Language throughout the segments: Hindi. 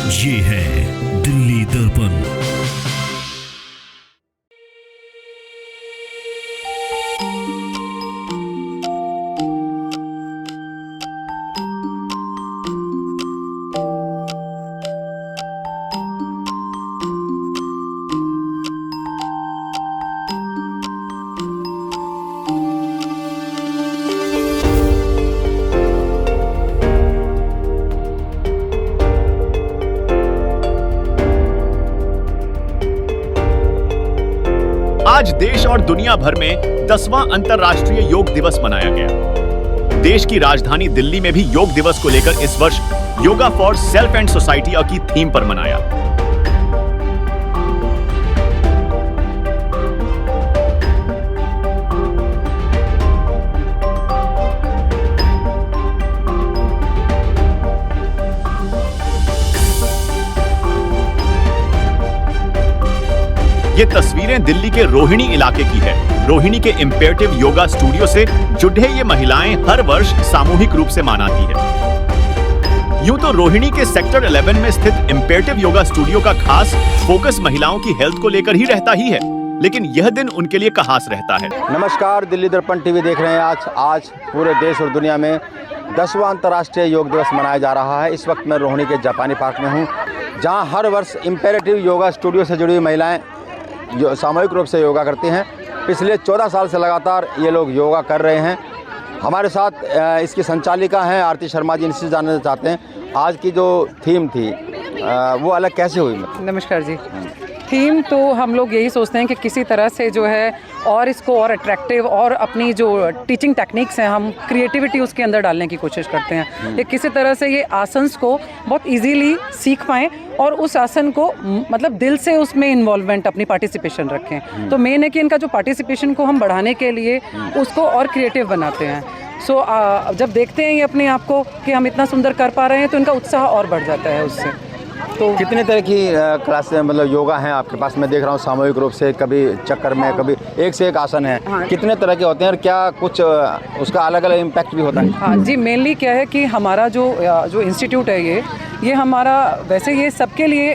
ये है दिल्ली दर्पण। आज देश और दुनिया भर में 10वां अंतर्राष्ट्रीय योग दिवस मनाया गया। देश की राजधानी दिल्ली में भी योग दिवस को लेकर इस वर्ष yoga for self and society की थीम पर मनाया। ये तस्वीरें दिल्ली के रोहिणी इलाके की है। रोहिणी के इम्पेरेटिव योगा स्टूडियो से जुड़े ये महिलाएं हर वर्ष सामूहिक रूप से मनाती है। यूं तो रोहिणी के सेक्टर 11 में स्थित इम्पेरेटिव योगा स्टूडियो का खास फोकस महिलाओं की हेल्थ को लेकर ही रहता ही है, लेकिन यह दिन उनके लिए खास रहता है। नमस्कार, दिल्ली दर्पण टीवी देख रहे हैं। आज पूरे देश और दुनिया में 10वां अंतर्राष्ट्रीय योग दिवस मनाया जा रहा है। इस वक्त मैं रोहिणी के जापानी पार्क में हूँ, जहाँ हर वर्ष इम्पेरेटिव योगा स्टूडियो से जुड़ी हुई महिलाएं जो सामूहिक रूप से योगा करती हैं। पिछले 14 साल से लगातार ये लोग योगा कर रहे हैं। हमारे साथ इसकी संचालिका हैं आरती शर्मा जी। इनसे जानना चाहते हैं आज की जो थीम थी वो अलग कैसे हुई? नमस्कार जी। थीम तो हम लोग यही सोचते हैं कि किसी तरह से जो है और इसको और अट्रैक्टिव और अपनी जो टीचिंग टेक्निक्स हैं हम क्रिएटिविटी उसके अंदर डालने की कोशिश करते हैं कि किसी तरह से ये आसन्स को बहुत इजीली सीख पाएँ और उस आसन को मतलब दिल से उसमें इन्वॉल्वमेंट अपनी पार्टिसिपेशन रखें। तो मेन है कि इनका जो पार्टिसिपेशन को हम बढ़ाने के लिए उसको और क्रिएटिव बनाते हैं। सो जब देखते हैं ये अपने आप को कि हम इतना सुंदर कर पा रहे हैं तो इनका उत्साह और बढ़ जाता है उससे। तो कितने तरह की क्लासेस मतलब योगा हैं आपके पास? मैं देख रहा हूँ सामूहिक रूप से, कभी चक्कर में, कभी एक से एक आसन है। हाँ। कितने तरह के होते हैं और क्या कुछ उसका अलग अलग इम्पैक्ट भी होता है? हाँ जी, मेनली क्या है कि हमारा जो इंस्टीट्यूट है ये हमारा वैसे ये सबके लिए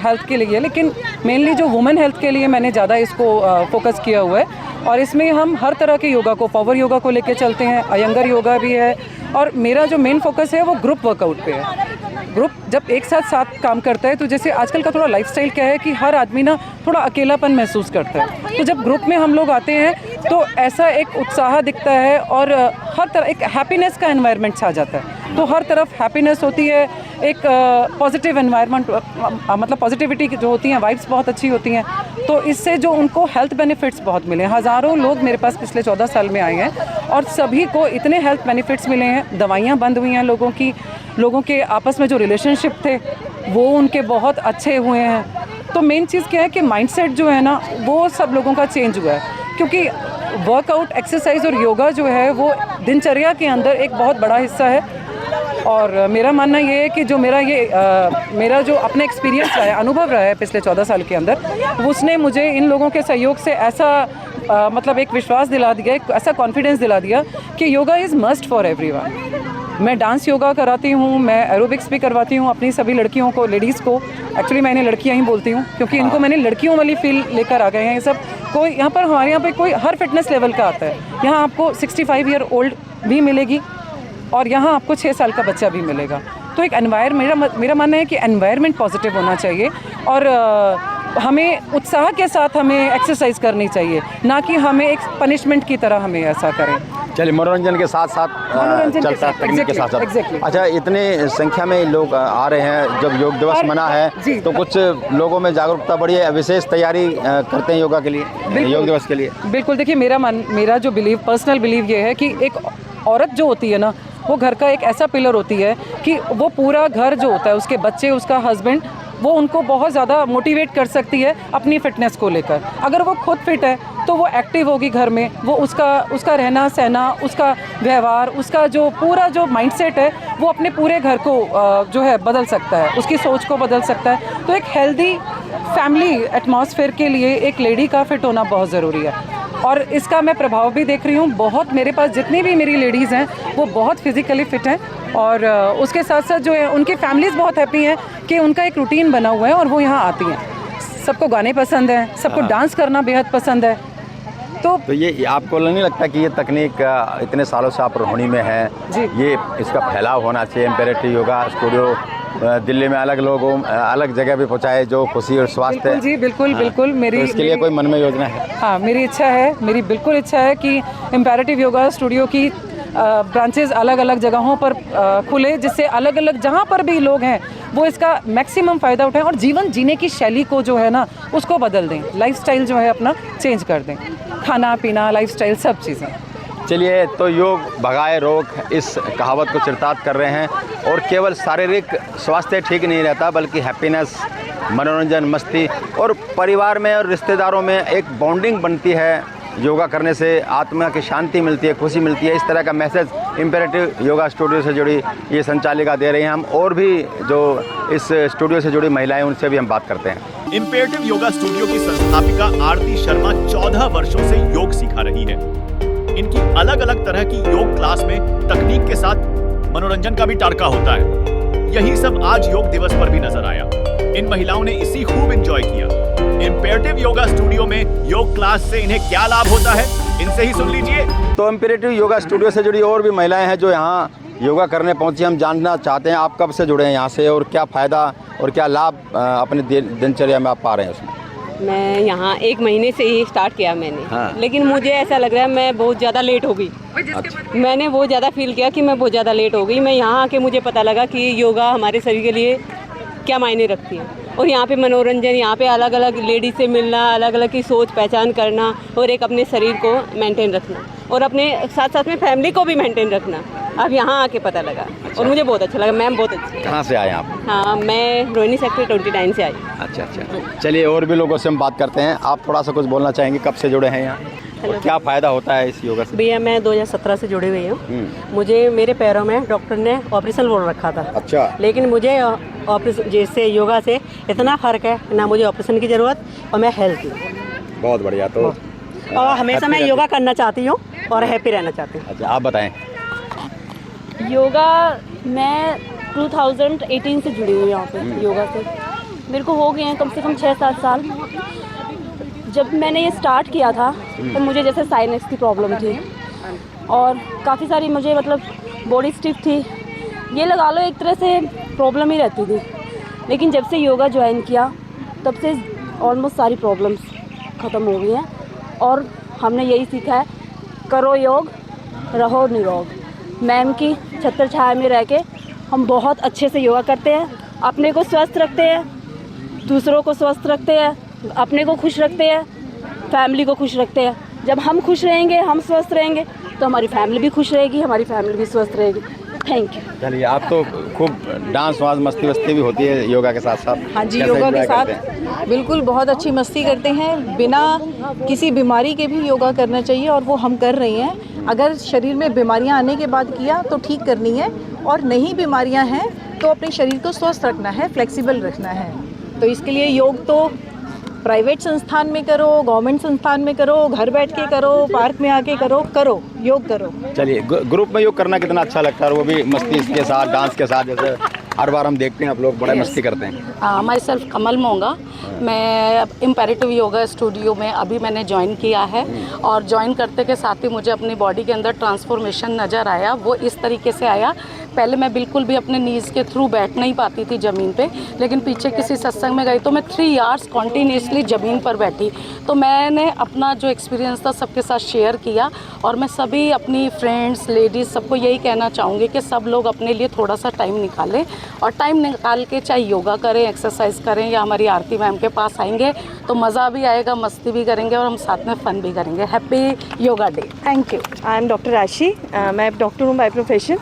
हेल्थ के लिए है, लेकिन मेनली जो वुमेन हेल्थ के लिए मैंने ज़्यादा इसको फोकस किया हुआ है। और इसमें हम हर तरह के योगा को, पावर योगा को लेके चलते हैं, अयंगर योगा भी है। और मेरा जो मेन फोकस है वो ग्रुप वर्कआउट पे है। ग्रुप जब एक साथ काम करता है तो जैसे आजकल का थोड़ा लाइफस्टाइल क्या है कि हर आदमी ना थोड़ा अकेलापन महसूस करता है, तो जब ग्रुप में हम लोग आते हैं तो ऐसा एक उत्साह दिखता है और हर तरह एक हैप्पीनेस का एनवायरनमेंट छा जाता है। तो हर तरफ हैप्पीनेस होती है, एक पॉजिटिव एनवायरनमेंट मतलब पॉजिटिविटी जो होती हैं, वाइब्स बहुत अच्छी होती हैं। तो इससे जो उनको हेल्थ बेनिफिट्स बहुत मिले। हज़ारों लोग मेरे पास पिछले 14 साल में आए हैं और सभी को इतने हेल्थ बेनिफिट्स मिले हैं। दवाइयाँ बंद हुई हैं लोगों के आपस में जो रिलेशनशिप थे वो उनके बहुत अच्छे हुए हैं। तो मेन चीज़ क्या है कि माइंडसेट जो है ना वो सब लोगों का चेंज हुआ है, क्योंकि वर्कआउट, एक्सरसाइज और योगा जो है वो दिनचर्या के अंदर एक बहुत बड़ा हिस्सा है। और मेरा मानना ये है कि जो मेरा जो अपना एक्सपीरियंस रहा है, अनुभव रहा है पिछले 14 साल के अंदर, उसने मुझे इन लोगों के सहयोग से ऐसा मतलब एक विश्वास दिला दिया, एक ऐसा कॉन्फिडेंस दिला दिया कि yoga is must for everyone. मैं डांस योगा कराती हूँ, मैं एरोबिक्स भी करवाती हूँ अपनी सभी लड़कियों को, लेडीज़ को। एक्चुअली मैं इन्हें लड़कियाँ ही बोलती हूँ क्योंकि इनको मैंने लड़कियों वाली फील लेकर आ गए हैं ये सब। कोई यहाँ पर हमारे यहाँ पे कोई हर फिटनेस लेवल का आता है। यहाँ आपको 65 ईयर ओल्ड भी मिलेगी और यहाँ आपको 6 साल का बच्चा भी मिलेगा। तो एक मेरा मानना है कि एनवायरनमेंट पॉजिटिव होना चाहिए और हमें उत्साह के साथ हमें एक्सरसाइज करनी चाहिए, ना कि हमें एक पनिशमेंट की तरह हमें ऐसा करें। चलिए, मनोरंजन के साथ साथ चलता है, टेक्निक के साथ साथ। Exactly. अच्छा, इतने संख्या में लोग आ रहे हैं, जब योग दिवस मना है तो कुछ लोगों में जागरूकता बढ़ी है, विशेष तैयारी करते हैं योगा के लिए, योग दिवस के लिए? बिल्कुल। देखिए, मेरा जो पर्सनल बिलीव ये है कि एक औरत जो होती है ना वो घर का एक ऐसा पिलर होती है कि वो पूरा घर जो होता है, उसके बच्चे, उसका हस्बैंड, वो उनको बहुत ज़्यादा मोटिवेट कर सकती है अपनी फ़िटनेस को लेकर। अगर वो खुद फिट है तो वो एक्टिव होगी घर में, वो उसका रहना सहना, उसका व्यवहार, उसका जो पूरा जो माइंडसेट है वो अपने पूरे घर को जो है बदल सकता है, उसकी सोच को बदल सकता है। तो एक हेल्दी फैमिली एटमॉस्फेयर के लिए एक लेडी का फिट होना बहुत ज़रूरी है और इसका मैं प्रभाव भी देख रही हूँ। बहुत मेरे पास जितनी भी मेरी लेडीज़ हैं वो बहुत फिज़िकली फ़िट हैं और उसके साथ साथ जो है उनकी फैमिलीज़ बहुत हैप्पी हैं कि उनका एक रूटीन बना हुआ है और वो यहाँ आती हैं। सबको गाने पसंद हैं, सबको डांस करना बेहद पसंद है। तो ये आपको नहीं लगता कि ये तकनीक इतने सालों से आप रोहिणी में है, ये इसका फैलाव होना चाहिए? इम्पेरेटिव योगा स्टूडियो दिल्ली में अलग लोगों अलग जगह भी पहुँचाए जो खुशी और स्वास्थ्य। जी बिल्कुल बिल्कुल। मेरी तो इसके लिए कोई मन में योजना है? हाँ, मेरी इच्छा है, मेरी बिल्कुल इच्छा है कि इम्पेरेटिव योगा स्टूडियो की ब्रांचेस अलग अलग जगहों पर खुले, जिससे अलग अलग जहाँ पर भी लोग हैं वो इसका मैक्सिमम फ़ायदा उठाएं और जीवन जीने की शैली को जो है ना उसको बदल दें, लाइफस्टाइल जो है अपना चेंज कर दें, खाना पीना लाइफस्टाइल सब चीज़ें। चलिए, तो योग भगाए रोग इस कहावत को चरितार्थ कर रहे हैं और केवल शारीरिक स्वास्थ्य ठीक नहीं रहता बल्कि हैप्पीनेस, मनोरंजन, मस्ती और परिवार में और रिश्तेदारों में एक बॉन्डिंग बनती है। योगा करने से आत्मा की शांति मिलती है, खुशी मिलती है। इस तरह का मैसेज इम्पेरेटिव योगा स्टूडियो से जुड़ी ये संचालिका दे रही हैं। हम और भी जो इस स्टूडियो से जुड़ी महिलाएं उनसे भी हम बात करते हैं। इम्पेरेटिव योगा स्टूडियो की संस्थापिका आरती शर्मा 14 वर्षों से योग सिखा रही है। इनकी अलग अलग तरह की योग क्लास में तकनीक के साथ मनोरंजन का भी टारका होता है। यही सब आज योग दिवस पर भी नजर आया। इन महिलाओं ने इसी खूब एंजॉय किया। इम्पेरेटिव योगा स्टूडियो में योग क्लास से इन्हें क्या लाभ होता है, इनसे ही सुन लीजिए। तो इम्पेरेटिव योगा स्टूडियो से जुड़ी और भी महिलाएं हैं जो यहाँ योगा करने पहुंची। हम जानना चाहते हैं आप कब से जुड़े हैं यहाँ से और क्या फ़ायदा और क्या लाभ अपने दिनचर्या में आप पा रहे हैं उसमें? मैं यहाँ 1 महीने से ही स्टार्ट किया मैंने। हाँ। लेकिन मुझे ऐसा लग रहा है मैं बहुत ज़्यादा लेट हो गई। अच्छा। मैंने बहुत ज़्यादा फील किया कि मैं बहुत ज़्यादा लेट हो गई। मैं यहाँ आके मुझे पता लगा कि योगा हमारे शरीर के लिए क्या मायने रखती है और यहाँ पे मनोरंजन, यहाँ पे अलग अलग लेडीज से मिलना, अलग अलग की सोच पहचान करना और एक अपने शरीर को मेंटेन रखना और अपने साथ साथ में फैमिली को भी मेंटेन रखना। अब यहाँ आके पता लगा। अच्छा। और मुझे बहुत अच्छा लगा। मैम बहुत अच्छी है। कहाँ से आए आप? हाँ, मैं रोहिणी सेक्टर 29 से आई। अच्छा। चलिए, और भी लोगों से हम बात करते हैं। आप थोड़ा सा कुछ बोलना चाहेंगे? कब से जुड़े हैं यहाँ और क्या फ़ायदा होता है इस योगा से? भैया मैं 2017 से जुड़ी हुई हूँ। मुझे मेरे पैरों में डॉक्टर ने ऑपरेशन बोल रखा था। अच्छा। लेकिन मुझे ऑपरेशन जैसे योगा से इतना फ़र्क है, ना मुझे ऑपरेशन की ज़रूरत और मैं हेल्थी। बहुत बढ़िया। तो और हमेशा मैं योगा करना चाहती हूँ और हैप्पी रहना चाहती हूँ। अच्छा, आप बताएं। योगा मैं 2018 से जुड़ी हुई हूँ यहाँ पे योगा से। मेरे को हो गए हैं कम से कम 6-7 साल। जब मैंने ये स्टार्ट किया था तो मुझे जैसे साइनस की प्रॉब्लम थी और काफ़ी सारी मुझे मतलब बॉडी स्टिफ थी, ये लगा लो एक तरह से प्रॉब्लम ही रहती थी। लेकिन जब से योगा ज्वाइन किया तब से ऑलमोस्ट सारी प्रॉब्लम्स ख़त्म हो गई हैं और हमने यही सीखा है, करो योग रहो निरोग। मैम की छत्र छाया में रह के हम बहुत अच्छे से योगा करते हैं, अपने को स्वस्थ रखते हैं, दूसरों को स्वस्थ रखते हैं, अपने को खुश रखते हैं, फैमिली को खुश रखते हैं। जब हम खुश रहेंगे, हम स्वस्थ रहेंगे तो हमारी फैमिली भी खुश रहेगी, हमारी फैमिली भी स्वस्थ रहेगी। Thank you. चलिए, आप तो खूब डांस वांस मस्ती वस्ती भी होती है योगा के साथ साथ? हाँ जी, कैसे योगा के enjoy साथ करते हैं? बिल्कुल बहुत अच्छी मस्ती करते हैं। बिना किसी बीमारी के भी योगा करना चाहिए और वो हम कर रही हैं। अगर शरीर में बीमारियां आने के बाद किया तो ठीक करनी है और नहीं बीमारियां हैं तो अपने शरीर को स्वस्थ रखना है, फ्लेक्सिबल रखना है। तो इसके लिए योग तो प्राइवेट संस्थान में करो, गवर्नमेंट संस्थान में करो, घर बैठ के करो, पार्क में आके करो, योग करो। चलिए, ग्रुप में योग करना कितना अच्छा लगता है और वो भी मस्ती के साथ, डांस के साथ। जैसे हर बार हम देखते हैं आप लोग बड़ा मस्ती करते हैं। माई सेल्फ कमल मोंगा। मैं इम्पेरेटिव योगा स्टूडियो में अभी मैंने ज्वाइन किया है और ज्वाइन करते के साथ ही मुझे अपनी बॉडी के अंदर ट्रांसफॉर्मेशन नज़र आया। वो इस तरीके से आया, पहले मैं बिल्कुल भी अपने नीज़ के थ्रू बैठ नहीं पाती थी ज़मीन पे, लेकिन पीछे किसी सत्संग में गई तो मैं 3 आवर्स कॉन्टीन्यूसली ज़मीन पर बैठी। तो मैंने अपना जो एक्सपीरियंस था सबके साथ शेयर किया और मैं सभी अपनी फ्रेंड्स, लेडीज़ सबको यही कहना चाहूँगी कि सब लोग अपने लिए थोड़ा सा टाइम निकालें और टाइम निकाल के चाहे योगा करें, एक्सरसाइज करें या हमारी आरती मैम के पास आएंगे तो मज़ा भी आएगा, मस्ती भी करेंगे और हम साथ में फ़न भी करेंगे। Happy yoga day. Thank you. I am doctor राशि। मैं डॉक्टर हूँ बाय प्रोफेशन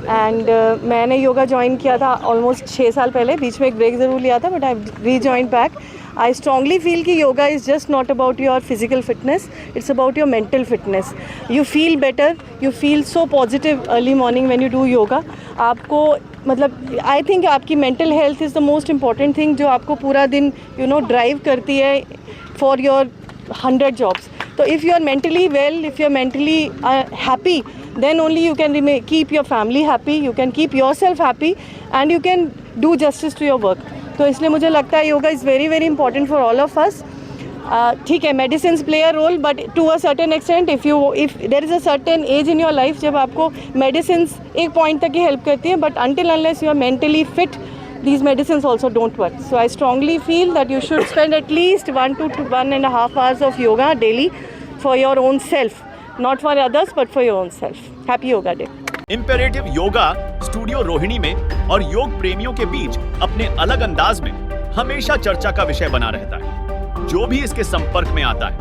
एंड मैंने योगा ज्वाइन किया था ऑलमोस्ट 6 साल पहले। बीच में एक ब्रेक ज़रूर लिया था but I rejoin back. I strongly feel कि yoga is just not about your physical fitness, it's about your mental fitness. You feel better, you feel so positive early morning when you do yoga. आपको मतलब I think आपकी mental health is the most important thing जो आपको पूरा दिन drive करती है for your 100 jobs. So if you are mentally well, if you are mentally happy, then only you can keep your family happy, you can keep yourself happy and you can do justice to your work. तो इसलिए मुझे लगता है yoga is very very important for all of us. ठीक है, medicine play a role, but to a certain extent. If there is a certain age in your life जब आपको मेडिसिन एक पॉइंट तक ही हेल्प करती हैं, but until unless you are mentally fit, these medicines also don't work. So I strongly feel that you should spend at least 1 to 1.5 hours of yoga daily for your own self, not for others but for your own self. Happy Yoga Day. Imperative yoga studio Rohini में और योग प्रेमियों के बीच अपने अलग अंदाज में हमेशा चर्चा का विषय बना रहता है. जो भी इसके संपर्क में आता है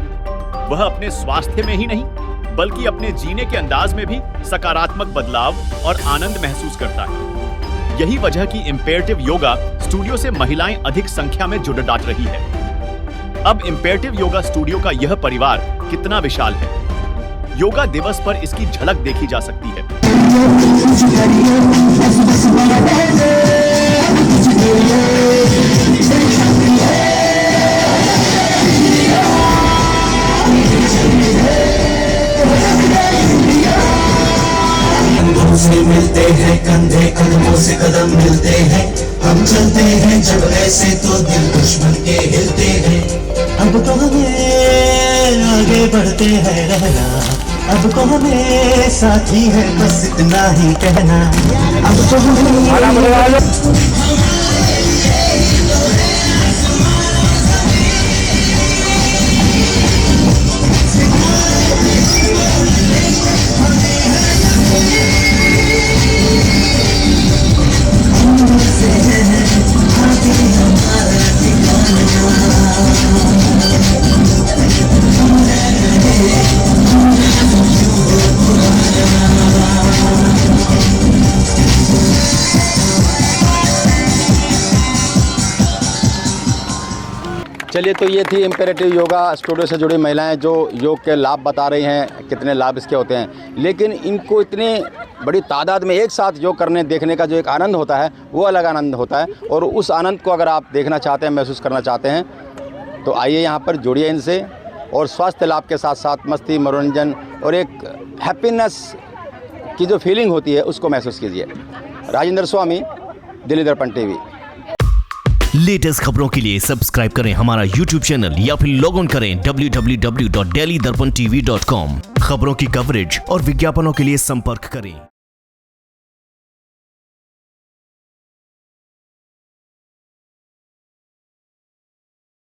वह अपने स्वास्थ्य में ही नहीं बल्कि अपने जीने के अंदाज में भी सकारात्मक बदलाव और आनंद महसूस करता है. यही वजह की इंपेरेटिव योगा स्टूडियो से महिलाएं अधिक संख्या में जुड़ डाट रही है. अब इंपेरेटिव योगा स्टूडियो का यह परिवार कितना विशाल है, योगा दिवस पर इसकी झलक देखी जा सकती है. से मिलते हैं, कंधे कदमों से कदम मिलते हैं, हम चलते हैं जब ऐसे तो दिल दुश्मन के हिलते हैं. अब तो हमें आगे बढ़ते हैं रहना, अब तो हमें साथी है बस इतना ही कहना. अब तो हमें चलिए, तो ये थी इंपेरेटिव योगा स्टूडियो से जुड़ी महिलाएं जो योग के लाभ बता रही हैं, कितने लाभ इसके होते हैं. लेकिन इनको इतनी बड़ी तादाद में एक साथ योग करने देखने का जो एक आनंद होता है वो अलग आनंद होता है. और उस आनंद को अगर आप देखना चाहते हैं, महसूस करना चाहते हैं, तो आइए यहाँ पर जुड़िए इनसे और स्वास्थ्य लाभ के साथ साथ मस्ती, मनोरंजन और एक हैप्पीनेस की जो फीलिंग होती है उसको महसूस कीजिए. राजेंद्र स्वामी, दिल्ली दर्पण टीवी. लेटेस्ट खबरों के लिए सब्सक्राइब करें हमारा YouTube चैनल या फिर लॉग ऑन करें www.delhidarpantv.com. खबरों की कवरेज और विज्ञापनों के लिए संपर्क करें.